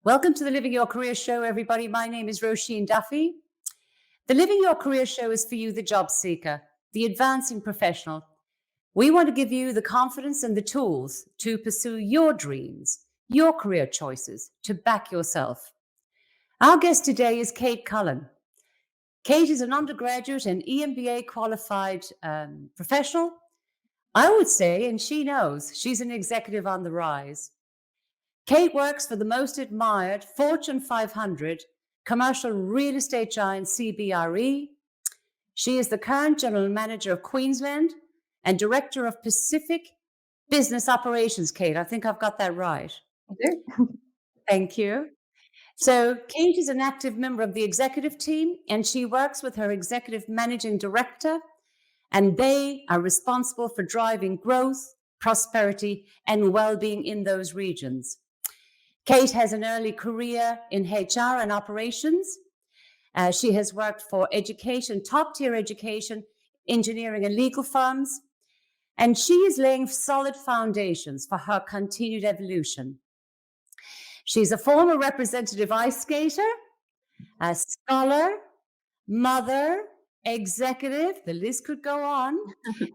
Welcome to the Living Your Career Show, everybody. My name is Roisin Duffy. The Living Your Career Show is for you, the job seeker, the advancing professional. We want to give you the confidence and the tools to pursue your dreams, your career choices, to back yourself. Our guest today is Kate Cullen. Kate is an undergraduate and EMBA qualified professional. I would say, and she knows, she's an executive on the rise. Kate works for the most admired Fortune 500 commercial real estate giant CBRE. She is the current general manager of Queensland and director of Pacific Business Operations. Kate, I think I've got that right. I do. Thank you. So Kate is an active member of the executive team, and she works with her executive managing director, and they are responsible for driving growth, prosperity, and well-being in those regions. Kate has an early career in HR and operations. She has worked for education, top-tier education, engineering, and legal firms. And she is laying solid foundations for her continued evolution. She's a former representative ice skater, a scholar, mother, executive, the list could go on. She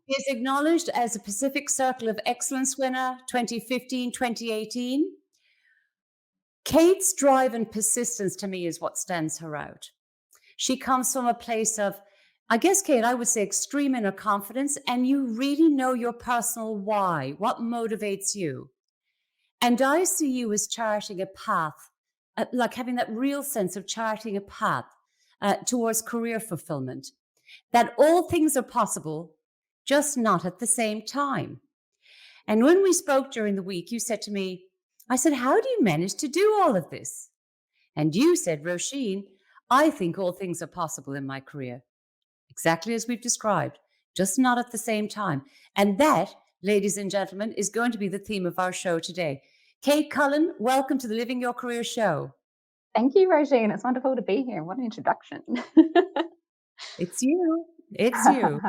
is acknowledged as a Pacific Circle of Excellence winner 2015, 2018. Kate's drive and persistence to me is what stands her out. She comes from a place of, I guess, Kate, I would say extreme inner confidence, and you really know your personal why, what motivates you. And I see you as charting a path, like having that real sense of charting a path towards career fulfillment, that all things are possible, just not at the same time. And when we spoke during the week, you said to me, I said, how do you manage to do all of this? And you said, Roisin, I think all things are possible in my career. Exactly as we've described, just not at the same time. And that, ladies and gentlemen, is going to be the theme of our show today. Kate Cullen, welcome to the Living Your Career Show. Thank you, Roisin. It's wonderful to be here. What an introduction. It's you. It's you.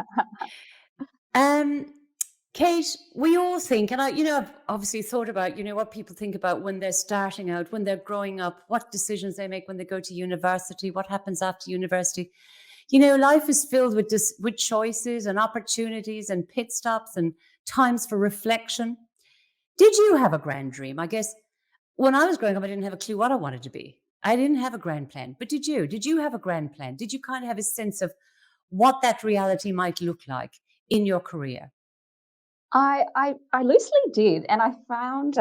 Kate, we all think, and I've obviously thought about, what people think about when they're starting out, when they're growing up, what decisions they make when they go to university, what happens after university. Life is filled with choices and opportunities and pit stops and times for reflection. Did you have a grand dream? I guess when I was growing up, I didn't have a clue what I wanted to be. I didn't have a grand plan. But did you? Did you have a grand plan? Did you kind of have a sense of what that reality might look like in your career? I loosely did, and I found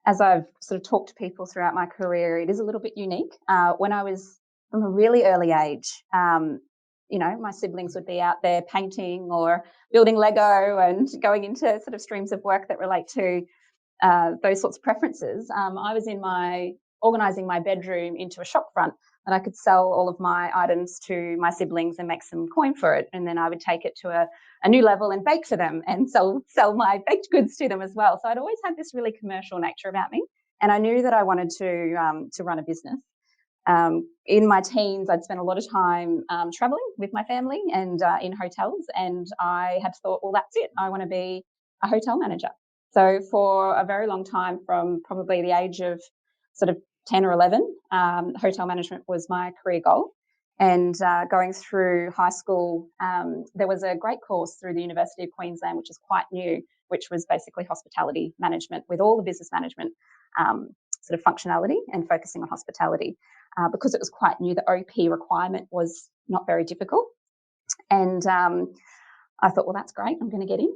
as I've sort of talked to people throughout my career, it is a little bit unique. When I was from a really early age, my siblings would be out there painting or building Lego and going into sort of streams of work that relate to those sorts of preferences. I was organising my bedroom into a shop front, and I could sell all of my items to my siblings and make some coin for it. And then I would take it to a new level and bake for them and sell my baked goods to them as well. So I'd always had this really commercial nature about me. And I knew that I wanted to run a business. In my teens, I'd spent a lot of time traveling with my family and in hotels. And I had thought, well, that's it. I want to be a hotel manager. So for a very long time, from probably the age of sort of 10 or 11, hotel management was my career goal. And going through high school, there was a great course through the University of Queensland, which is quite new, which was basically hospitality management with all the business management sort of functionality and focusing on hospitality. Because it was quite new, the OP requirement was not very difficult. And I thought, well, that's great. I'm going to get in.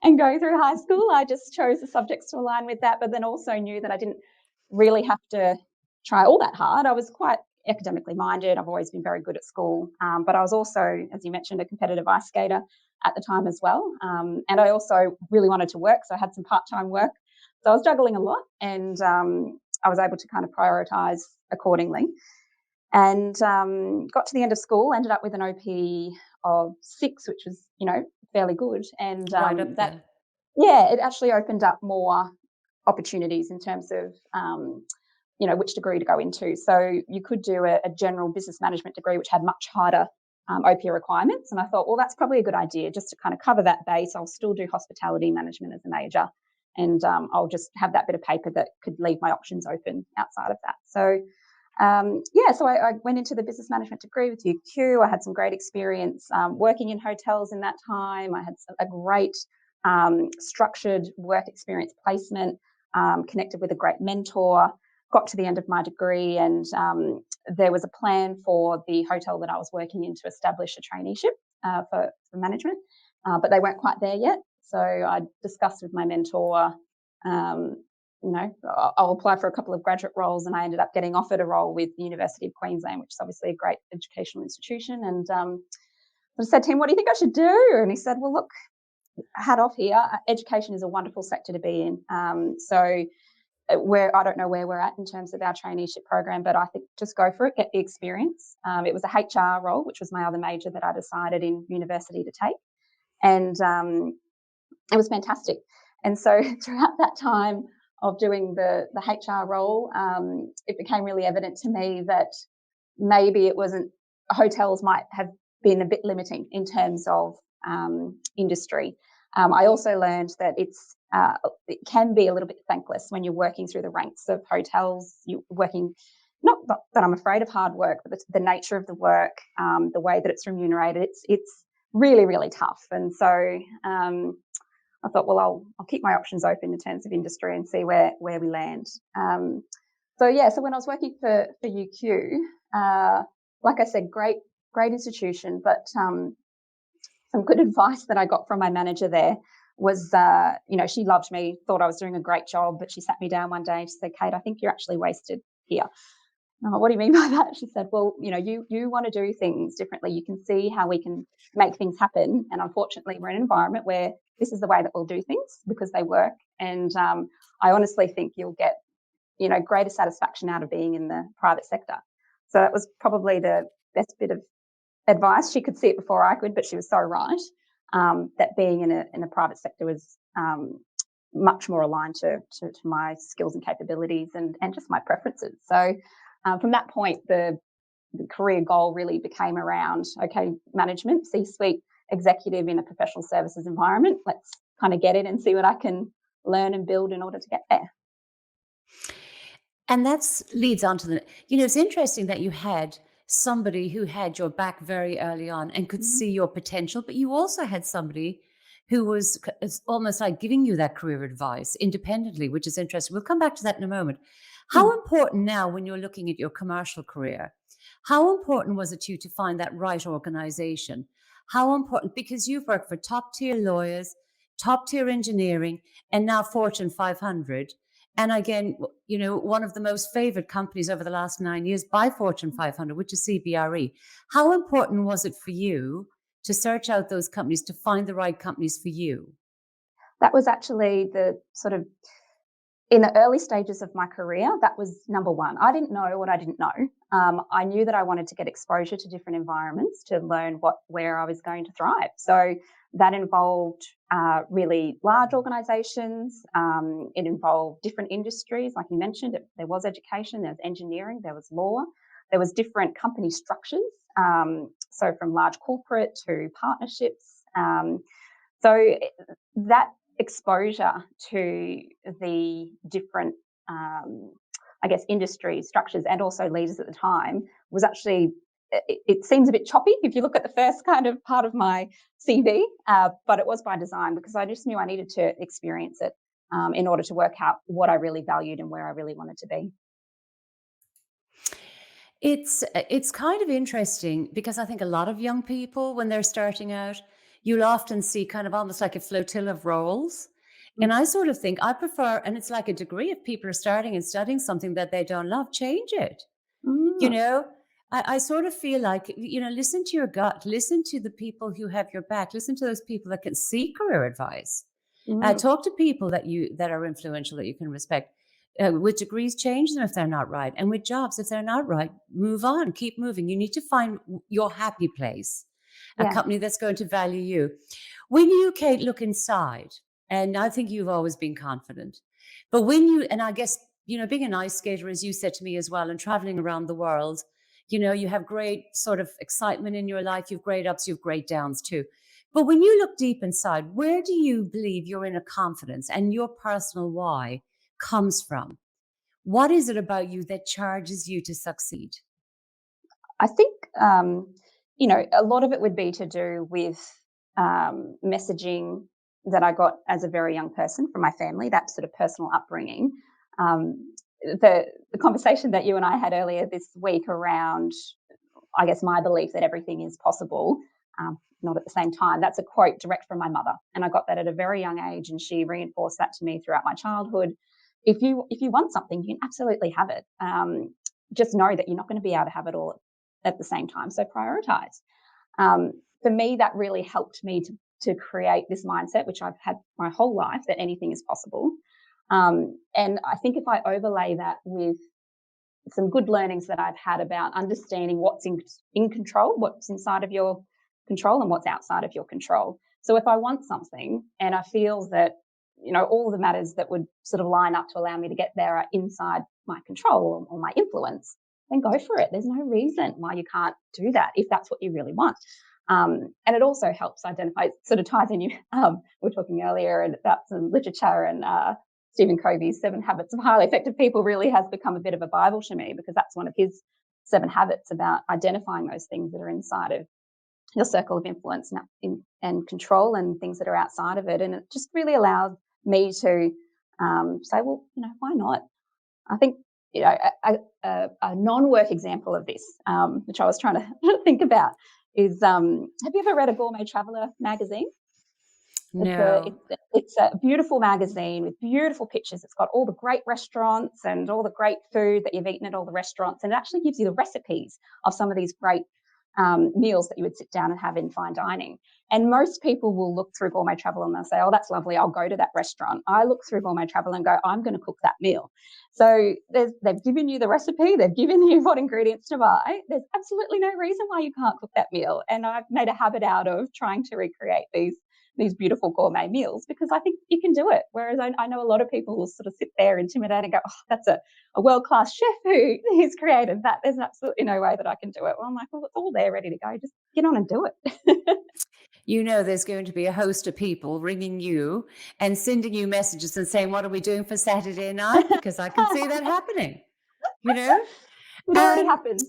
And going through high school, I just chose the subjects to align with that, but then also knew that I didn't really have to try all that hard. I was quite academically minded. I've always been very good at school. But I was also, as you mentioned, a competitive ice skater at the time as well. And I also really wanted to work. So I had some part-time work. So I was juggling a lot, and I was able to kind of prioritise accordingly. And got to the end of school, ended up with an OP of 6, which was, fairly good. And Right up there. it actually opened up more opportunities in terms of, which degree to go into. So you could do a general business management degree, which had much harder OP requirements. And I thought, well, that's probably a good idea just to kind of cover that base. I'll still do hospitality management as a major and I'll just have that bit of paper that could leave my options open outside of that. So yeah, so I went into the business management degree with UQ. I had some great experience working in hotels in that time. I had a great structured work experience placement, connected with a great mentor, got to the end of my degree, and there was a plan for the hotel that I was working in to establish a traineeship for management, but they weren't quite there yet. So I discussed with my mentor, um, I'll apply for a couple of graduate roles, and I ended up getting offered a role with the University of Queensland, which is obviously a great educational institution. And I said to him, "What do you think I should do?" And he said, "Well, look, hat off here. Education is a wonderful sector to be in. So where I don't know where we're at in terms of our traineeship program, but I think just go for it, get the experience." It was a HR role, which was my other major that I decided in university to take, and it was fantastic. And so throughout that time of doing the HR role, it became really evident to me that maybe it wasn't, hotels might have been a bit limiting in terms of industry. I also learned that it can be a little bit thankless when you're working through the ranks of hotels. You're working, not that I'm afraid of hard work, but the nature of the work, the way that it's remunerated, it's really, really tough. And so I thought, well, I'll keep my options open in terms of industry and see where we land. So yeah, so when I was working for UQ, like I said, great institution, but some good advice that I got from my manager there was, she loved me, thought I was doing a great job, but she sat me down one day and she said, "Kate, I think you're actually wasted here." And I'm like, "What do you mean by that?" She said, "Well, you want to do things differently. You can see how we can make things happen. And unfortunately, we're in an environment where this is the way that we'll do things because they work. And I honestly think you'll get, greater satisfaction out of being in the private sector." So that was probably the best bit of advice. She could see it before I could, but she was so right, that being in a private sector was much more aligned to my skills and capabilities and just my preferences. So from that point, the career goal really became around, okay, management, C-suite executive in a professional services environment. Let's kind of get it and see what I can learn and build in order to get there. And that's leads on to it's interesting that you had somebody who had your back very early on and could Mhm. see your potential, but you also had somebody who was it's almost like giving you that career advice independently, which is interesting. We'll come back to that in a moment. How Mm. important now, when you're looking at your commercial career, how important was it to you to find that right organization? How important, because you've worked for top tier lawyers, top tier engineering, and now Fortune 500. And again, one of the most favored companies over the last 9 years by Fortune 500, which is CBRE. How important was it for you to search out those companies, to find the right companies for you? That was actually the sort of, in the early stages of my career, that was number one. I didn't know what I didn't know. I knew that I wanted to get exposure to different environments to learn where I was going to thrive. So that involved really large organisations. It involved different industries, like you mentioned. There was education, there was engineering, there was law, there was different company structures. So from large corporate to partnerships. So that exposure to the different, I guess, industry structures and also leaders at the time was actually, it seems a bit choppy if you look at the first kind of part of my CV, but it was by design because I just knew I needed to experience it in order to work out what I really valued and where I really wanted to be. It's kind of interesting because I think a lot of young people, when they're starting out, you'll often see kind of almost like a flotilla of roles. Mm. And I sort of think I prefer, and it's like a degree, if people are starting and studying something that they don't love, change it. You Mm. know, I sort of feel like, listen to your gut, listen to the people who have your back, listen to those people that can see career advice. Mm. Talk to people that are influential that you can respect. With degrees, change them if they're not right, and with jobs, if they're not right, move on, keep moving. You need to find your happy place, a Yeah. company that's going to value you. When you, Kate, look inside, and I think you've always been confident, but and I guess being an ice skater, as you said to me as well, and traveling around the world, you have great sort of excitement in your life. You've great ups, you've great downs too. But when you look deep inside, where do you believe your inner confidence and your personal why comes from? What is it about you that charges you to succeed? I think, a lot of it would be to do with messaging that I got as a very young person from my family, that sort of personal upbringing. The conversation that you and I had earlier this week around, I guess, my belief that everything is possible, not at the same time. That's a quote direct from my mother, and I got that at a very young age, and she reinforced that to me throughout my childhood. If you want something, you can absolutely have it. Just know that you're not going to be able to have it all at the same time. So prioritize. For me, that really helped me to create this mindset, which I've had my whole life, that anything is possible. And I think if I overlay that with some good learnings that I've had about understanding what's in control, what's inside of your control, and what's outside of your control. So if I want something and I feel that, all the matters that would sort of line up to allow me to get there are inside my control or my influence, then go for it. There's no reason why you can't do that if that's what you really want. And it also helps identify, sort of ties in. We were talking earlier about some literature, and Stephen Covey's 7 Habits of Highly Effective People really has become a bit of a Bible to me, because that's one of his 7 habits about identifying those things that are inside of your circle of influence and control, and things that are outside of it. And it just really allowed me to say, well, why not? I think, a non-work example of this, which I was trying to think about, is, have you ever read a Gourmet Traveller magazine? It's a No. it's a it's a beautiful magazine with beautiful pictures. It's got all the great restaurants and all the great food that you've eaten at all the restaurants, and it actually gives you the recipes of some of these great meals that you would sit down and have in fine dining. And most people will look through Gourmet Travel and they'll say, "Oh, that's lovely. I'll go to that restaurant." I look through Gourmet Travel and go, "I'm going to cook that meal." So they've given you the recipe, they've given you what ingredients to buy. There's absolutely no reason why you can't cook that meal. And I've made a habit out of trying to recreate these beautiful gourmet meals, because I think you can do it. Whereas I know a lot of people will sort of sit there intimidated and go, "Oh, that's a world class chef who's created that. There's absolutely no way that I can do it." Well, I'm like, well, it's all there ready to go. Just get on and do it. There's going to be a host of people ringing you and sending you messages and saying, "What are we doing for Saturday night?" Because I can see that happening, you know? It already Um, happens.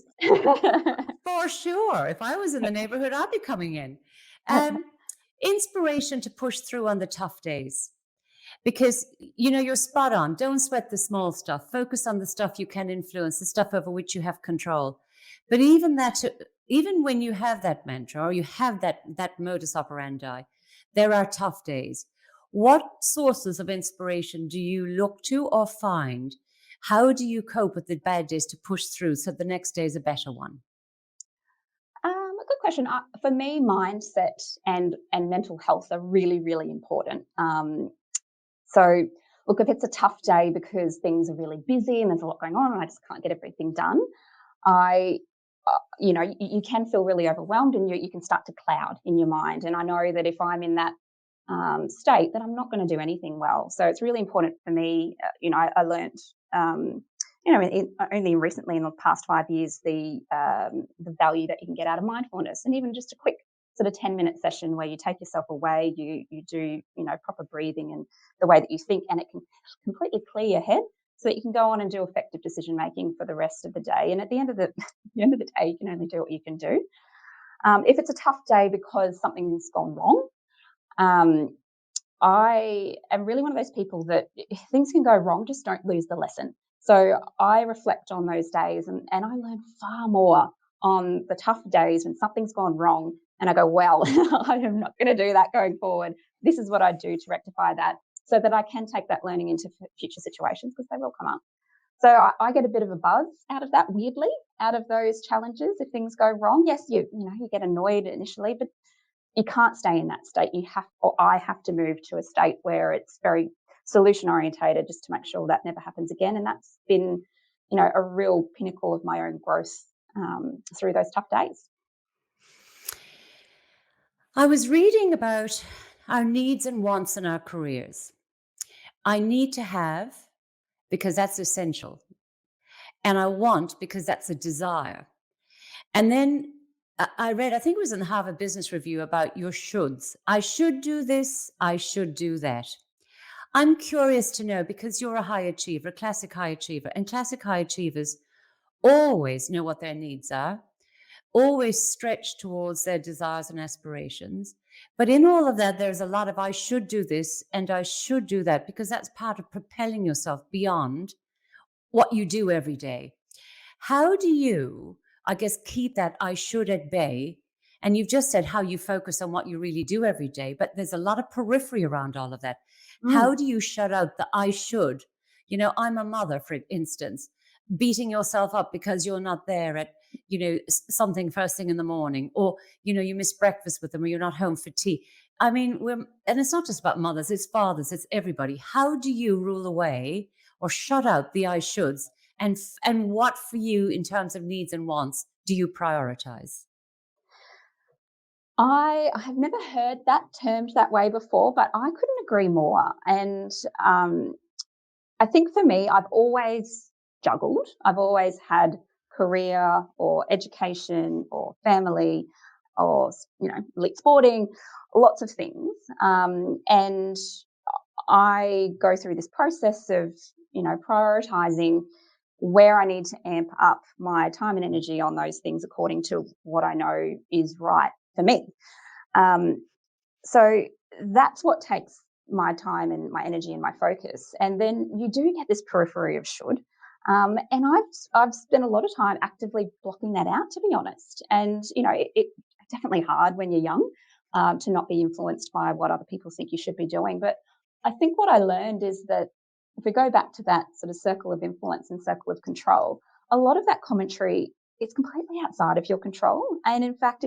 for sure. If I was in the neighborhood, I'd be coming in. Um, Inspiration to push through on the tough days. Because you're spot on. Don't sweat the small stuff. Focus on the stuff you can influence, the stuff over which you have control. But even when you have that mantra, or you have that modus operandi, there are tough days. What sources of inspiration do you look to or find? How do you cope with the bad days to push through so the next day is a better one? A good question. For me, mindset and mental health are really, really important. So, look, if it's a tough day because things are really busy and there's a lot going on and I just can't get everything done, I, you can feel really overwhelmed, and you can start to cloud in your mind. And I know that if I'm in that state, that I'm not going to do anything well. So it's really important for me. I learned, only recently in the past 5 years, the value that you can get out of mindfulness, and even just a quick sort of 10-minute session where you take yourself away, you do proper breathing and the way that you think, and it can completely clear your head so that you can go on and do effective decision making for the rest of the day. And at the end of the the end of the day, you can only do what you can do. If it's a tough day because something's gone wrong, um, I am really one of those people that if things can go wrong, just don't lose the lesson. So I reflect on those days, and I learn far more on the tough days when something's gone wrong. And I go, well, I am not going to do that going forward. This is what I do to rectify that, so that I can take that learning into future situations, because they will come up. So I get a bit of a buzz out of that, weirdly, out of those challenges. If things go wrong, yes, you get annoyed initially, but you can't stay in that state. I have to move to a state where it's very solution orientated, just to make sure that never happens again. And that's been, a real pinnacle of my own growth through those tough days. I was reading about our needs and wants in our careers. I need to have because that's essential, and I want because that's a desire. And then I read, I think it was in the Harvard Business Review about your shoulds. I should do this. I should do that. I'm curious to know because you're a high achiever, classic high achiever, and classic high achievers always know what their needs are, always stretch towards their desires and aspirations. But in all of that, there's a lot of I should do this and I should do that because that's part of propelling yourself beyond what you do every day. How do you, I guess, keep that I should at bay? And you've just said how you focus on what you really do every day, but there's a lot of periphery around all of that. Mm. How do you shut out the I should? I'm a mother, for instance, beating yourself up because you're not there at, something first thing in the morning, or, you miss breakfast with them, or you're not home for tea. I mean, and it's not just about mothers, it's fathers, it's everybody. How do you rule away or shut out the I shoulds? And what for you in terms of needs and wants do you prioritize? I have never heard that termed that way before, but I couldn't agree more. And I think for me, I've always juggled. I've always had career or education or family or elite sporting, lots of things. And I go through this process of prioritizing where I need to amp up my time and energy on those things according to what I know is right for me. Um, so that's what takes my time and my energy and my focus. And then you do get this periphery of should. And I've spent a lot of time actively blocking that out, to be honest. And it's definitely hard when you're young to not be influenced by what other people think you should be doing. But I think what I learned is that if we go back to that sort of circle of influence and circle of control, a lot of that commentary is completely outside of your control. And in fact,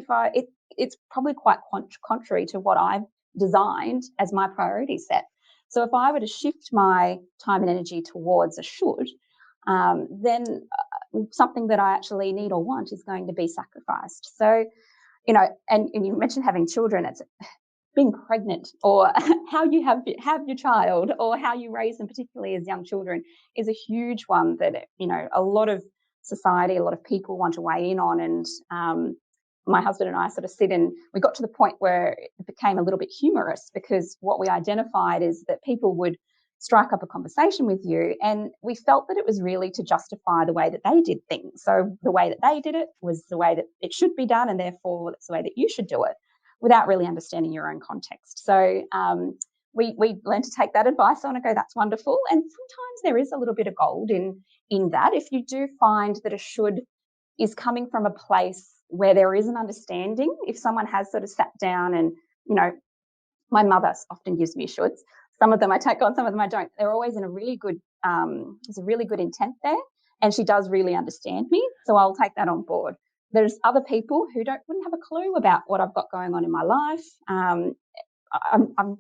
it's probably quite contrary to what I've designed as my priority set. So if I were to shift my time and energy towards a should, then something that I actually need or want is going to be sacrificed. So, and you mentioned having children. It's being pregnant or how you have your child or how you raise them, particularly as young children, is a huge one that a lot of society, a lot of people want to weigh in on. And my husband and I sort of sit and we got to the point where it became a little bit humorous because what we identified is that people would strike up a conversation with you and we felt that it was really to justify the way that they did things. So the way that they did it was the way that it should be done and therefore that's the way that you should do it without really understanding your own context. So we learned to take that advice on and go, that's wonderful. And sometimes there is a little bit of gold in that. If you do find that a should is coming from a place where there is an understanding, if someone has sort of sat down and, my mother often gives me shoulds. Some of them I take on, some of them I don't. They're always in a really good, there's a really good intent there. And she does really understand me. So I'll take that on board. There's other people who wouldn't have a clue about what I've got going on in my life. I'm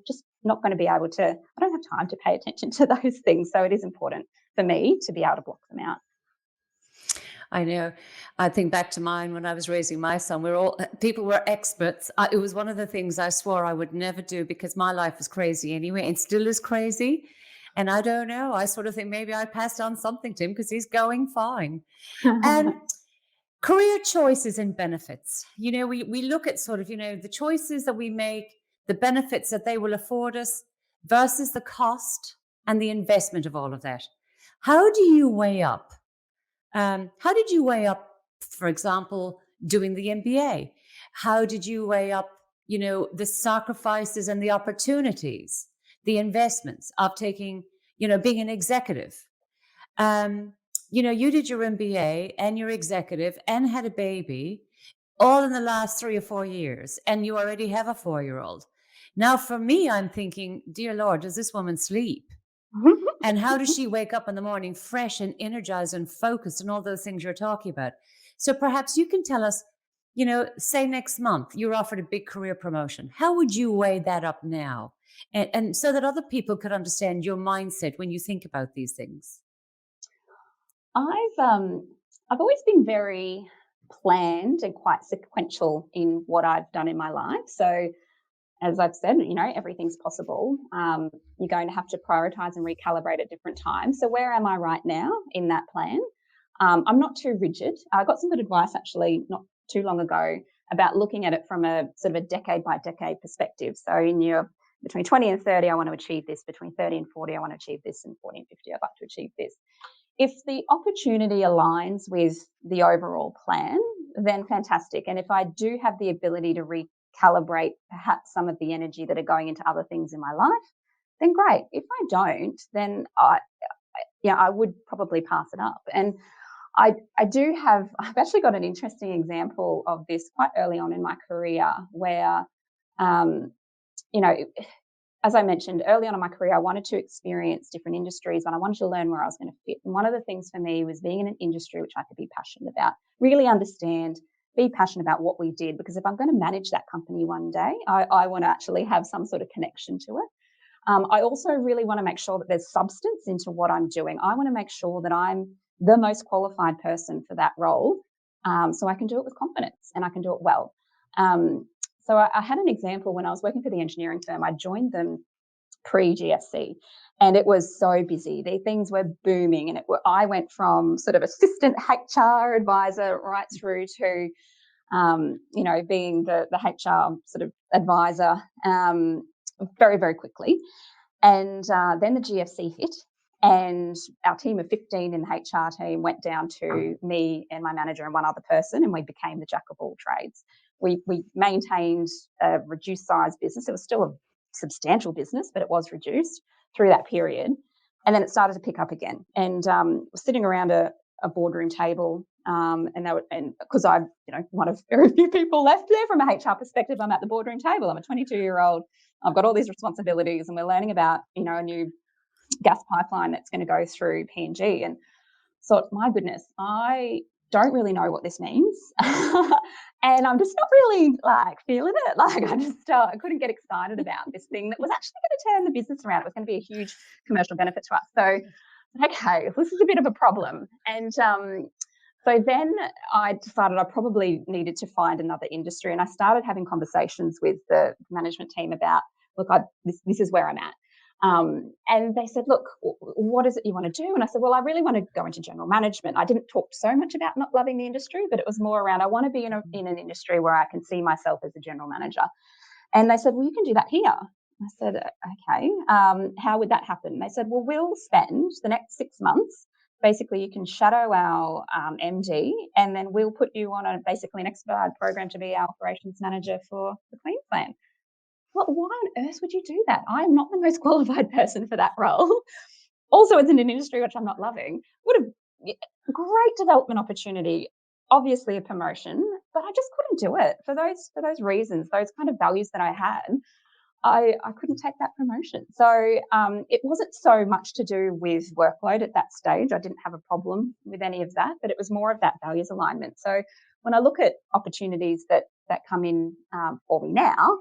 just not going to be able to, I don't have time to pay attention to those things. So it is important for me to be able to block them out. I know. I think back to mine when I was raising my son. People were experts. It was one of the things I swore I would never do because my life was crazy anyway, and still is crazy. And I don't know. I sort of think maybe I passed on something to him because he's going fine. And career choices and benefits. We look at sort of, the choices that we make, the benefits that they will afford us versus the cost and the investment of all of that. How do you weigh up? How did you weigh up, for example, doing the MBA? How did you weigh up, the sacrifices and the opportunities, the investments of taking, being an executive? Um, you did your MBA and your executive and had a baby all in the last 3 or 4 years, and you already have a 4-year-old. Now, for me, I'm thinking, dear Lord, does this woman sleep? And how does she wake up in the morning fresh and energized and focused and all those things you're talking about? So perhaps you can tell us, say next month you're offered a big career promotion. How would you weigh that up now? And so that other people could understand your mindset when you think about these things. I've always been very planned and quite sequential in what I've done in my life. So as I've said, everything's possible. You're going to have to prioritize and recalibrate at different times. So where am I right now in that plan? I'm not too rigid. I got some good advice actually not too long ago about looking at it from a sort of a decade by decade perspective. So in your between 20 and 30, I want to achieve this. Between 30 and 40, I want to achieve this. And 40 and 50, I'd like to achieve this. If the opportunity aligns with the overall plan, then fantastic. And if I do have the ability to recalibrate perhaps some of the energy that are going into other things in my life, then great. If I don't, then I would probably pass it up. And I do have, I've actually got an interesting example of this quite early on in my career where, um, you know, as I mentioned early on in my career, I wanted to experience different industries and I wanted to learn where I was going to fit. And one of the things for me was being in an industry which I could be passionate about, really understand, be passionate about what we did. Because if I'm going to manage that company one day, I want to actually have some sort of connection to it. I also really want to make sure that there's substance into what I'm doing. I want to make sure that I'm the most qualified person for that role, so I can do it with confidence and I can do it well. So I had an example when I was working for the engineering firm. I joined them pre GFC, and it was so busy. The things were booming, and I went from sort of assistant HR advisor right through to being the HR sort of advisor very, very quickly. And then the GFC hit, and our team of 15 in the HR team went down to me and my manager and one other person, and we became the jack of all trades. We maintained a reduced size business. It was still a substantial business, but it was reduced through that period. And then it started to pick up again. And sitting around a boardroom table, and because I'm one of very few people left there from a HR perspective, I'm at the boardroom table. I'm a 22-year-old. I've got all these responsibilities, and we're learning about a new gas pipeline that's going to go through PNG. And so, my goodness, I don't really know what this means, and I'm just not really feeling it. I couldn't get excited about this thing that was actually going to turn the business around. It was going to be a huge commercial benefit to us. So, okay, this is a bit of a problem. And so then I decided I probably needed to find another industry, and I started having conversations with the management team about, look, this is where I'm at. And they said, look, what is it you want to do? And I said, well, I really want to go into general management. I didn't talk so much about not loving the industry, but it was more around I want to be in an industry where I can see myself as a general manager. And they said, well, you can do that here. I said, okay, how would that happen? They said, well, we'll spend the next 6 months. Basically, you can shadow our MD, and then we'll put you on basically an expedited program to be our operations manager for Queensland. Well, why on earth would you do that? I am not the most qualified person for that role. Also, it's in an industry which I'm not loving. Would have great development opportunity, obviously a promotion, but I just couldn't do it for those reasons, those kind of values that I had. I couldn't take that promotion. So it wasn't so much to do with workload at that stage. I didn't have a problem with any of that, but it was more of that values alignment. So when I look at opportunities that come in for me now,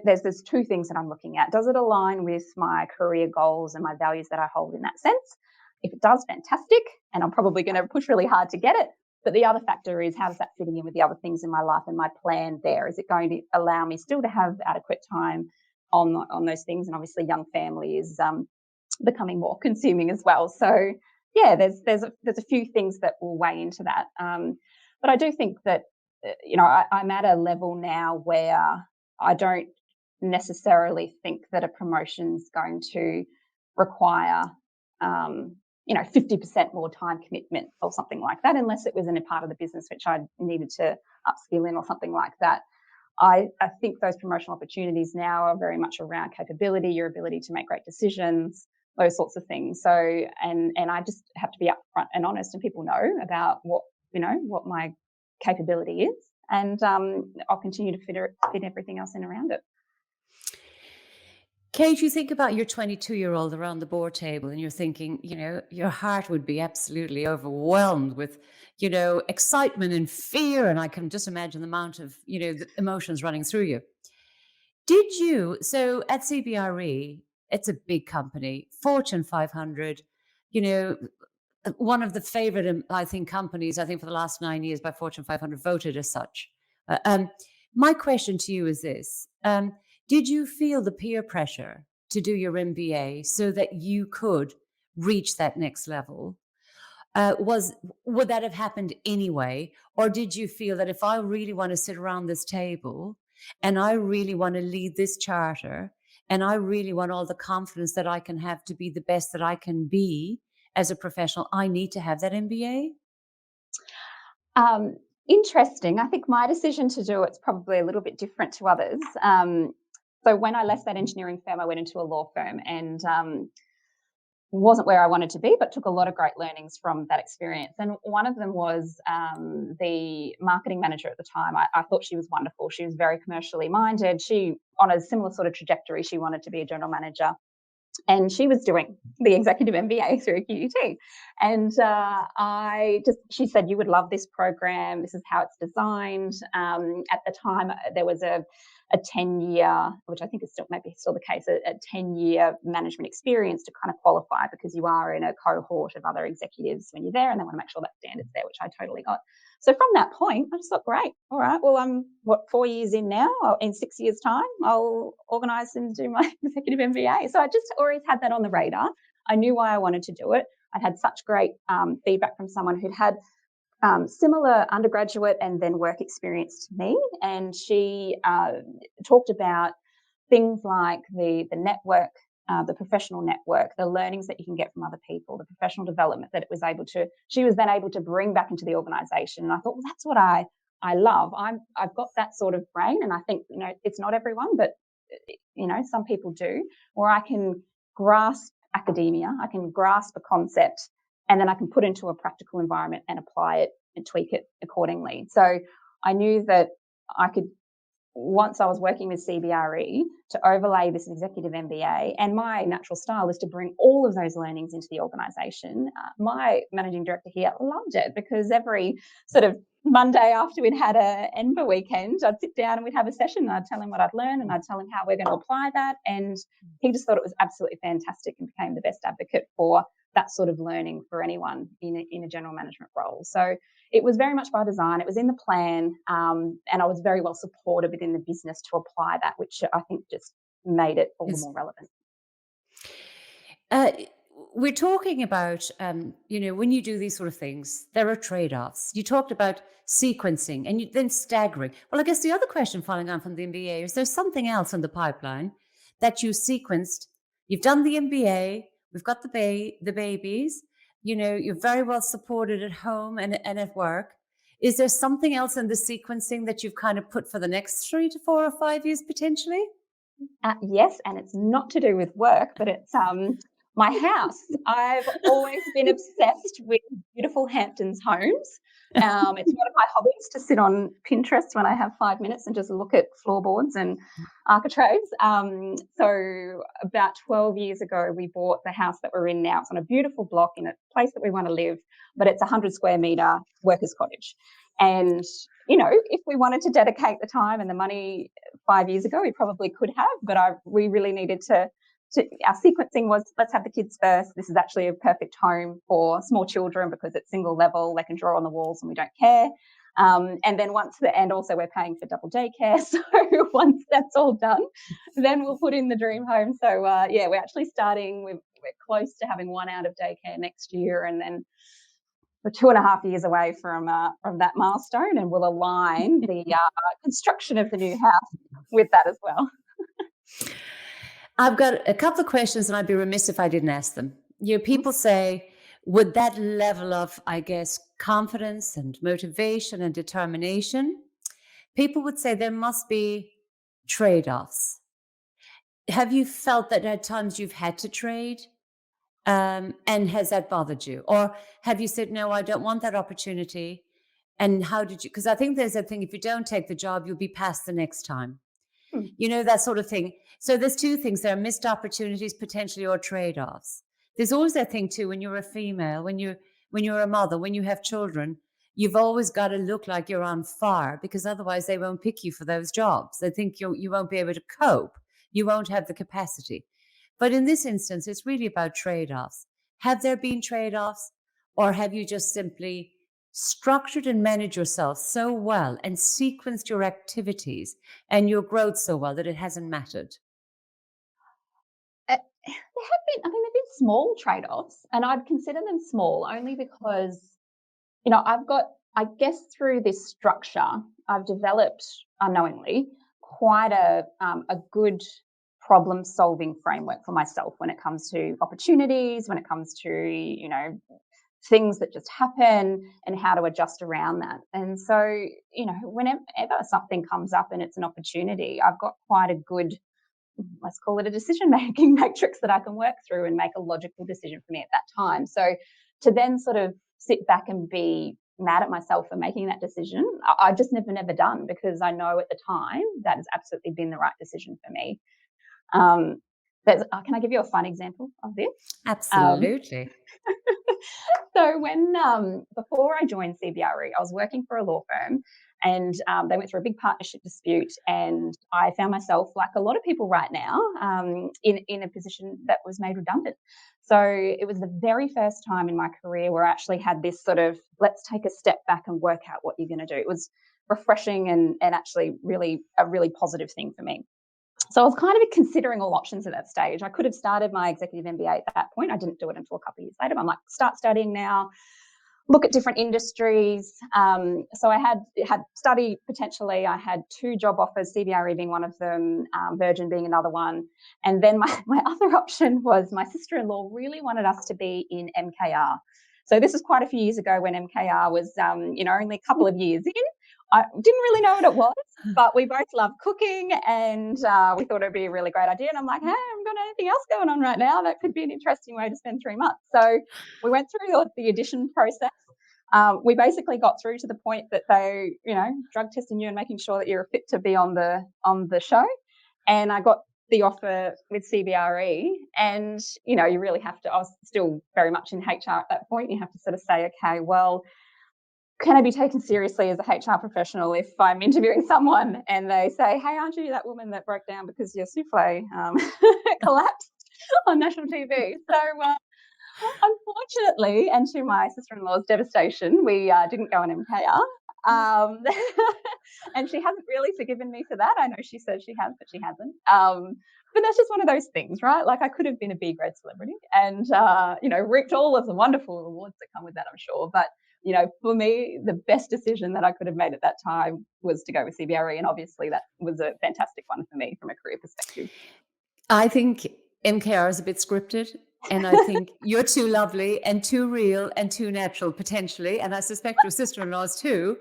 there's two things that I'm looking at. Does it align with my career goals and my values that I hold in that sense? If it does, fantastic. And I'm probably going to push really hard to get it. But the other factor is, how does that fitting in with the other things in my life and my plan there? Is it going to allow me still to have adequate time on those things? And obviously young family is becoming more consuming as well. So yeah, there's a few things that will weigh into that. But I do think that I'm at a level now where I don't necessarily think that a promotion's going to require 50% more time commitment or something like that, unless it was in a part of the business which I needed to upskill in or something like that. I think those promotional opportunities now are very much around capability, your ability to make great decisions, those sorts of things. So, and I just have to be upfront and honest, and people know about what my capability is, and I'll continue to fit everything else in around it. Kate, you think about your 22-year-old around the board table and you're thinking, your heart would be absolutely overwhelmed with, excitement and fear. And I can just imagine the amount of, the emotions running through you. So at CBRE, it's a big company, Fortune 500, you know, one of the favorite, I think, companies, I think for the last 9 years by Fortune 500 voted as such. My question to you is this. Did you feel the peer pressure to do your MBA so that you could reach that next level? Was would that have happened anyway, or did you feel that if I really want to sit around this table, and I really want to lead this charter, and I really want all the confidence that I can have to be the best that I can be as a professional, I need to have that MBA? Um, Interesting. I think my decision to do it's probably a little bit different to others. So when I left that engineering firm, I went into a law firm and wasn't where I wanted to be, but took a lot of great learnings from that experience. And one of them was the marketing manager at the time. I thought she was wonderful. She was very commercially minded. She, on a similar sort of trajectory, she wanted to be a general manager, and she was doing the executive MBA through QUT. And she said, you would love this program. This is how it's designed. At the time, there was a 10-year, which I think is still maybe still the case, a 10-year management experience to kind of qualify, because you are in a cohort of other executives when you're there, and they want to make sure that standard's there, which I totally got. So from that point, I just thought, great, all right, well, I'm 4 years in now. In 6 years' time, I'll organise and do my executive MBA. So I just always had that on the radar. I knew why I wanted to do it. I'd had such great feedback from someone who'd had similar undergraduate and then work experience to me, and she talked about things like the network, the professional network, the learnings that you can get from other people, the professional development that she was then able to bring back into the organisation. And I thought, well, that's what I love. I've got that sort of brain, and I think it's not everyone, but some people do, where I can grasp academia, I can grasp a concept, and then I can put into a practical environment and apply it and tweak it accordingly. So I knew that I could, once I was working with CBRE, to overlay this executive MBA. And my natural style is to bring all of those learnings into the organisation. My managing director here loved it, because every sort of Monday after we'd had a ENVA weekend, I'd sit down and we'd have a session, and I'd tell him what I'd learned, and I'd tell him how we're going to apply that. And he just thought it was absolutely fantastic and became the best advocate for that sort of learning for anyone in a general management role. So it was very much by design. It was in the plan, and I was very well supported within the business to apply that, which I think just made it all the Yes. more relevant. Uh, we're talking about, when you do these sort of things, there are trade offs. You talked about sequencing and then staggering. Well, I guess the other question following on from the MBA is, there's something else in the pipeline that you sequenced. You've done the MBA, we've got the babies, you're very well supported at home and at work. Is there something else in the sequencing that you've kind of put for the next 3 to 4 or 5 years potentially? Yes, and it's not to do with work, but it's my house. I've always been obsessed with beautiful Hamptons homes. It's one of my hobbies to sit on Pinterest when I have 5 minutes and just look at floorboards and architraves. So about 12 years ago, we bought the house that we're in now. It's on a beautiful block in a place that we want to live, but it's a 100 square metre workers' cottage. And if we wanted to dedicate the time and the money 5 years ago, we probably could have, but we really needed to. Our sequencing was, let's have the kids first. This is actually a perfect home for small children because it's single level. They can draw on the walls and we don't care. And then and also we're paying for double daycare. So once that's all done, then we'll put in the dream home. So we're actually starting. We're close to having one out of daycare next year, and then we're 2.5 years away from that milestone, and we'll align the construction of the new house with that as well. I've got a couple of questions, and I'd be remiss if I didn't ask them. Mhm. People say, would that level of, I guess, confidence and motivation and determination, people would say there must be trade offs. Have you felt that at times you've had to trade? And has that bothered you? Or have you said, no, I don't want that opportunity? And how did you? Because I think there's a thing, if you don't take the job, you'll be passed the next time, Hmm. that sort of thing. So there's two things: there are missed opportunities potentially, or trade-offs. There's always that thing too, when you're a female, when you're a mother, when you have children, you've always got to look like you're on fire, because otherwise they won't pick you for those jobs. They think you won't be able to cope, you won't have the capacity. But in this instance, it's really about trade-offs. Have there been trade-offs, or have you just simply structured and managed yourself so well and sequenced your activities and your growth so well that it hasn't mattered? There have been, I mean, there've been small trade-offs, and I'd consider them small only because, I've got, I guess through this structure, I've developed unknowingly quite a good problem-solving framework for myself when it comes to opportunities, when it comes to, things that just happen and how to adjust around that. And so, whenever something comes up and it's an opportunity, I've got quite a good, let's call it a decision making matrix that I can work through and make a logical decision for me at that time. So to then sort of sit back and be mad at myself for making that decision, I just never done, because I know at the time that has absolutely been the right decision for me. Um, can I give you a fun example of this? Um, Absolutely. so when before I joined CBRE, I was working for a law firm, and they went through a big partnership dispute, and I found myself, like a lot of people right now, in a position that was made redundant. So it was the very first time in my career where I actually had this sort of, let's take a step back and work out what you're going to do. It was refreshing and actually really a really positive thing for me. So I was kind of considering all options at that stage. I could have started my executive MBA at that point. I didn't do it until a couple of years later. But I'm like, start studying now, look at different industries. So I had study potentially. I had two job offers, CBRE being one of them, Virgin being another one. And then my other option was my sister-in-law really wanted us to be in MKR. So this was quite a few years ago when MKR was, only a couple of years in. I didn't really know what it was, but we both love cooking, and we thought it'd be a really great idea. And I'm like, hey, I haven't got anything else going on right now. That could be an interesting way to spend 3 months. So we went through the audition process. We basically got through to the point that they, drug testing you and making sure that you're fit to be on the show. And I got the offer with CBRE, and you really have to. I was still very much in HR at that point. You have to sort of say, okay, well, can I be taken seriously as a HR professional if I'm interviewing someone and they say, hey, aren't you that woman that broke down because your souffle collapsed on national TV? So unfortunately, and to my sister-in-law's devastation, we didn't go on MKR. Um, and she hasn't really forgiven me for that. I know she says she has, but she hasn't. But that's just one of those things, right? Like, I could have been a B grade celebrity and, reaped all of the wonderful rewards that come with that, I'm sure. But, for me, the best decision that I could have made at that time was to go with CBRE. And obviously that was a fantastic one for me from a career perspective. I think MKR is a bit scripted. And I think you're too lovely and too real and too natural, potentially. And I suspect your sister in law's too,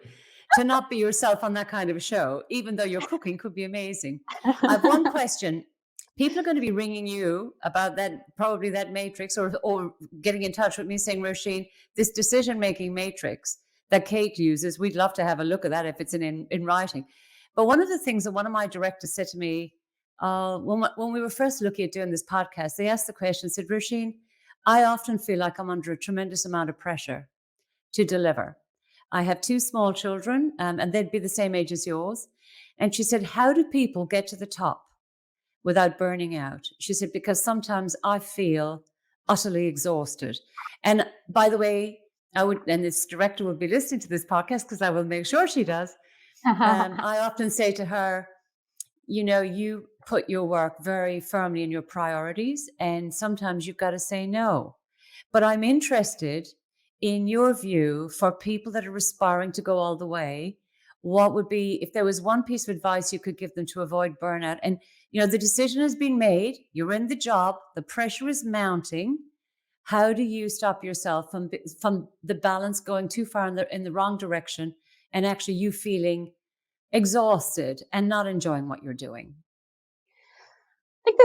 to not be yourself on that kind of a show, even though your cooking could be amazing. I have one question. People are going to be ringing you about that, probably that matrix, or getting in touch with me saying, Roisin, this decision making matrix that Kate uses, we'd love to have a look at that if it's in writing. But one of the things that one of my directors said to me, when we were first looking at doing this podcast, they asked the question, said, Roisin, I often feel like I'm under a tremendous amount of pressure to deliver. I have two small children, and they'd be the same age as yours. And she said, how do people get to the top without burning out? She said, because sometimes I feel utterly exhausted. And by the way, and this director will be listening to this podcast because I will make sure she does. I often say to her, you put your work very firmly in your priorities, and sometimes you've got to say no. But I'm interested in your view for people that are aspiring to go all the way. What would be, if there was one piece of advice you could give them to avoid burnout? And, the decision has been made, you're in the job, the pressure is mounting. How do you stop yourself from the balance going too far in the wrong direction and actually you feeling exhausted and not enjoying what you're doing? I think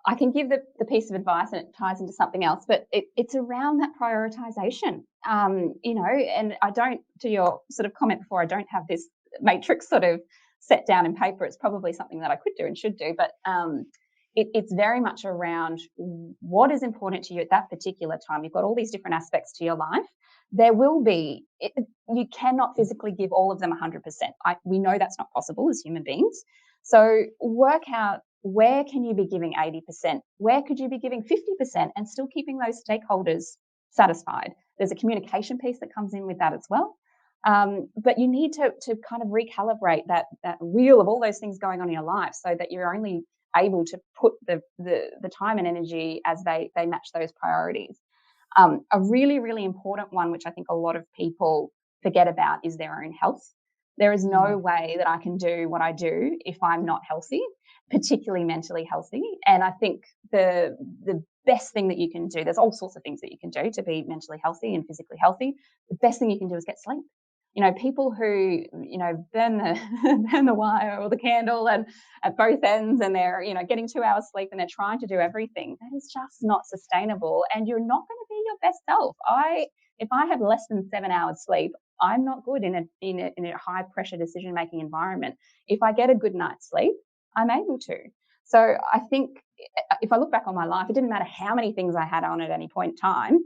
I can give the piece of advice, and it ties into something else, but it's around that prioritization. And I don't, to your sort of comment before, I don't have this matrix sort of set down in paper. It's probably something that I could do and should do, but it's very much around what is important to you at that particular time. You've got all these different aspects to your life. There will be, you cannot physically give all of them 100%. We know that's not possible as human beings. So work out, where can you be giving 80%? Where could you be giving 50% and still keeping those stakeholders satisfied? There's a communication piece that comes in with that as well. But you need to kind of recalibrate that wheel of all those things going on in your life so that you're only able to put the time and energy as they match those priorities. A really, really important one, which I think a lot of people forget about, is their own health. There is no Mm. way that I can do what I do if I'm not healthy, particularly mentally healthy. And I think the best thing that you can do, there's all sorts of things that you can do to be mentally healthy and physically healthy. The best thing you can do is get sleep. People who burn the burn the wire or the candle and at both ends, and they're getting 2 hours sleep and they're trying to do everything. That is just not sustainable, and you're not going to be your best self. If I have less than 7 hours sleep, I'm not good in a high pressure decision making environment. If I get a good night's sleep, I'm able to. So I think if I look back on my life, it didn't matter how many things I had on at any point in time.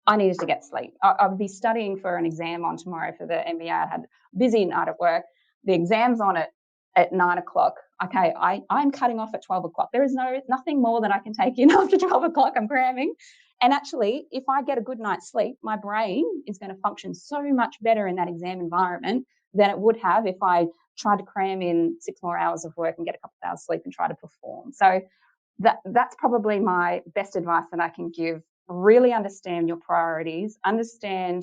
I needed to get sleep. I would be studying for an exam on tomorrow for the MBA. I had a busy night at work. The exam's on at 9 o'clock. Okay, I'm cutting off at 12 o'clock. There is nothing more that I can take in after 12 o'clock. I'm cramming. And actually, if I get a good night's sleep, my brain is going to function so much better in that exam environment than it would have if I tried to cram in 6 more hours of work and get a couple of hours sleep and try to perform. So that's probably my best advice that I can give. Really understand your priorities, understand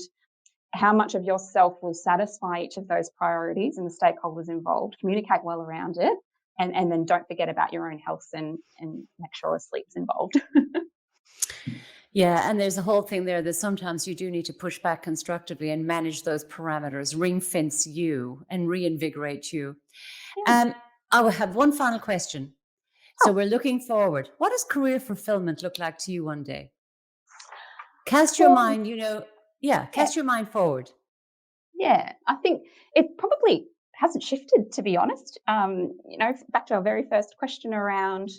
how much of yourself will satisfy each of those priorities and the stakeholders involved, communicate well around it, and then don't forget about your own health and make sure sleep's involved. Yeah, and there's a whole thing there that sometimes you do need to push back constructively and manage those parameters, ring fence you, and reinvigorate you. Yeah. Um, I will have one final question. So Oh, we're looking forward. What does career fulfillment look like to you one day? Cast your well, mind, yeah, yeah, cast your mind forward. yeah. I think it probably hasn't shifted, to be honest. Back to our very first question around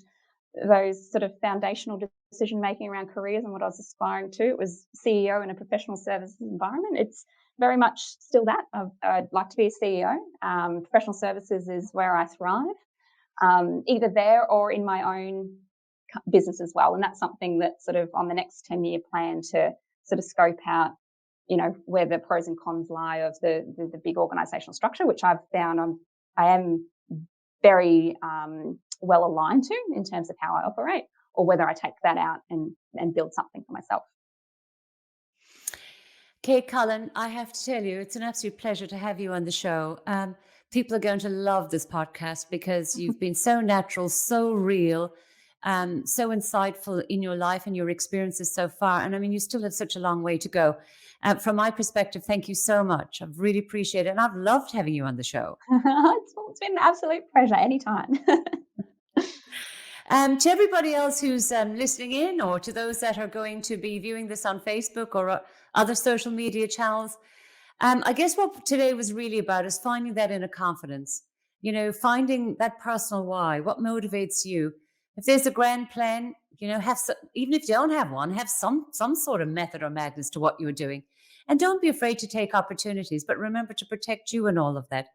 those sort of foundational decision making around careers and what I was aspiring to. It was CEO in a professional services environment. It's very much still that. I'd like to be a CEO. Professional services is where I thrive, either there or in my own business as well. And that's something that's sort of on the next 10-year plan to sort of scope out, where the pros and cons lie of the big organizational structure, which I've found I am very well aligned to in terms of how I operate, or whether I take that out and build something for myself. Kate Cullen, I have to tell you, it's an absolute pleasure to have you on the show. People are going to love this podcast because you've been so natural, so real, so insightful in your life and your experiences so far. And I mean, you still have such a long way to go. From my perspective, thank you so much. I've really appreciated it. And I've loved having you on the show. It's been an absolute pleasure anytime. To everybody else who's listening in, or to those that are going to be viewing this on Facebook or other social media channels, I guess what today was really about is finding that inner confidence, finding that personal why, what motivates you. If there's a grand plan, even if you don't have one, have some sort of method or madness to what you're doing. And don't be afraid to take opportunities, but remember to protect you and all of that,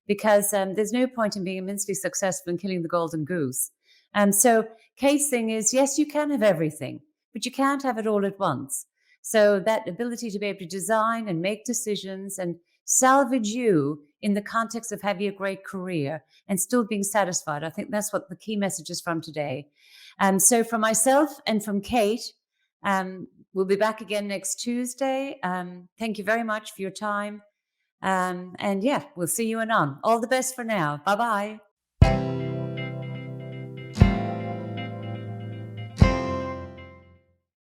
because there's no point in being immensely successful in killing the golden goose. And so Kate's thing is, yes, you can have everything, but you can't have it all at once. So that ability to be able to design and make decisions and salvage you in the context of having a great career and still being satisfied, I think that's what the key message is from today. So from myself and from Kate, we'll be back again next Tuesday. Thank you very much for your time. And yeah, we'll see you anon. All the best for now. Bye bye.